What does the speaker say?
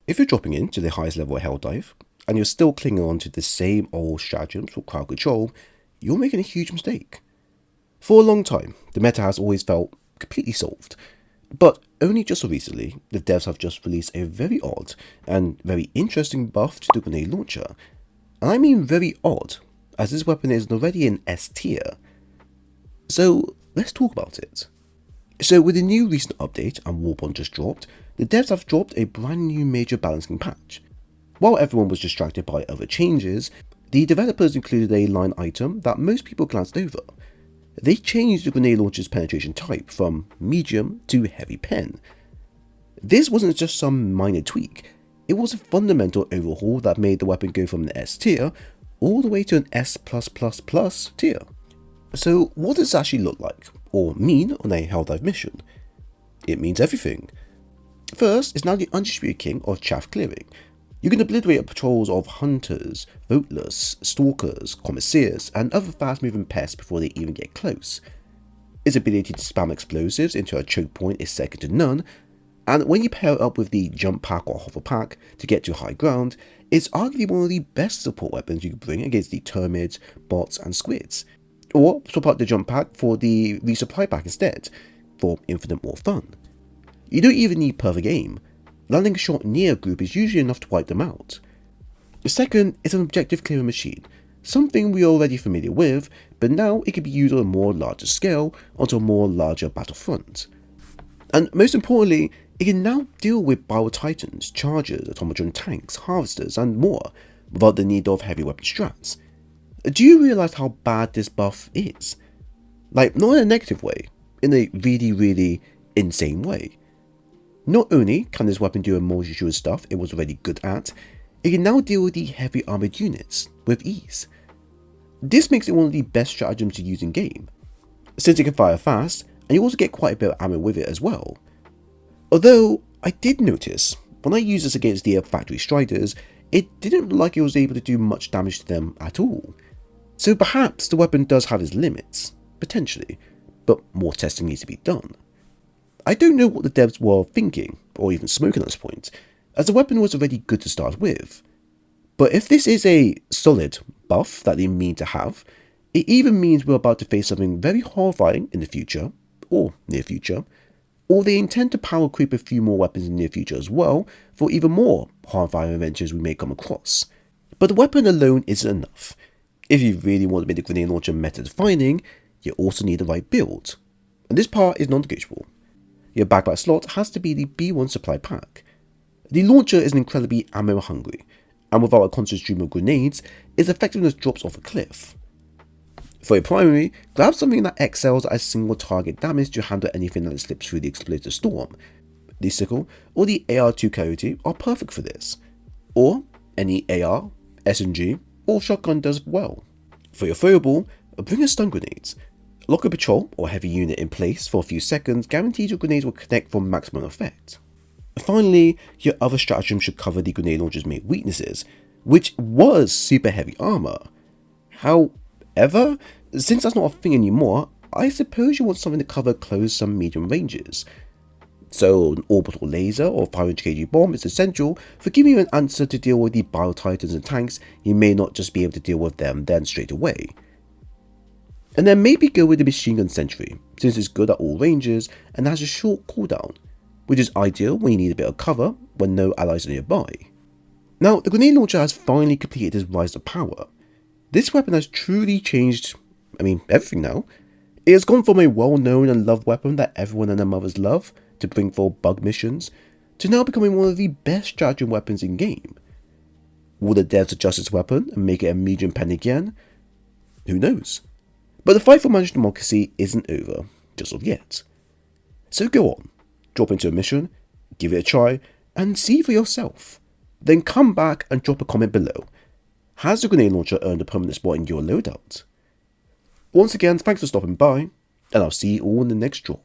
If you're dropping into the highest level of Helldive, and you're still clinging on to the same old stratagems for crowd control, you're making a huge mistake. For a long time, the meta has always felt completely solved, but only just recently, the devs have just released a very odd and very interesting buff to the grenade launcher. And I mean very odd, as this weapon is already in S tier. So let's talk about it. So with the new recent update and warbond just dropped, the devs have dropped a brand new major balancing patch. While everyone was distracted by other changes, the developers included a line item that most people glanced over. They changed the grenade launcher's penetration type from medium to heavy pen. This wasn't just some minor tweak, it was a fundamental overhaul that made the weapon go from an S tier all the way to an S+++ tier. So what does this actually look like, or mean on a Helldive mission? It means everything. First, it's now the undisputed king of chaff clearing. You can obliterate patrols of hunters, voteless, stalkers, commissaires, and other fast-moving pests before they even get close. Its ability to spam explosives into a choke point is second to none, and when you pair it up with the jump pack or hover pack to get to high ground, it's arguably one of the best support weapons you can bring against the termites, bots, and squids. Or swap out the jump pack for the resupply pack instead, for infinite more fun. You don't even need perfect aim. Landing a shot near a group is usually enough to wipe them out. The second is an objective clearing machine, something we are already familiar with, but now it can be used on a more larger scale onto a more larger battlefront. And most importantly, it can now deal with bio-titans, chargers, automaton tanks, harvesters, and more, without the need of heavy weapon strats. Do you realise how bad this buff is? Like, not in a negative way, in a really insane way. Not only can this weapon do a multitude of stuff it was already good at, it can now deal with the heavy armoured units with ease. This makes it one of the best stratagems to use in game, since it can fire fast and you also get quite a bit of ammo with it as well. Although, I did notice, when I used this against the factory striders, it didn't look like it was able to do much damage to them at all. So perhaps the weapon does have its limits, potentially, but more testing needs to be done. I don't know what the devs were thinking, or even smoking at this point, as the weapon was already good to start with. But if this is a solid buff that they mean to have, it even means we're about to face something very horrifying in the future, or near future, or they intend to power creep a few more weapons in the near future as well, for even more horrifying adventures we may come across. But the weapon alone isn't enough. If you really want to make the grenade launcher meta-defining, you also need the right build. And this part is non-negotiable. Your backpack slot has to be the B1 supply pack. The launcher is incredibly ammo hungry, and without a constant stream of grenades, its effectiveness drops off a cliff. For your primary, grab something that excels at a single target damage to handle anything that slips through the explosive storm. The sickle or the AR-2 Coyote are perfect for this, or any AR, SMG, or shotgun does well. For your throwable, bring a stun grenades. Lock a patrol or heavy unit in place for a few seconds guarantees your grenades will connect for maximum effect. Finally, your other stratagem should cover the grenade launcher's main weaknesses, which was super heavy armor. However, since that's not a thing anymore, I suppose you want something to cover close some medium ranges. So an orbital laser or 500 kg bomb is essential for giving you an answer to deal with the bio-titans and tanks. You may not just be able to deal with them then straight away. And then maybe go with the machine gun sentry, since it's good at all ranges and has a short cooldown, which is ideal when you need a bit of cover when no allies are nearby. Now, the grenade launcher has finally completed its rise to power. This weapon has truly changed, everything now. It has gone from a well-known and loved weapon that everyone and their mothers love to bring for bug missions, to now becoming one of the best stratagem weapons in game. Will the devs adjust its weapon and make it a medium pen again? Who knows? But the fight for managed democracy isn't over, just of yet. So go on, drop into a mission, give it a try, and see for yourself. Then come back and drop a comment below. Has the grenade launcher earned a permanent spot in your loadout? Once again, thanks for stopping by, and I'll see you all in the next drop.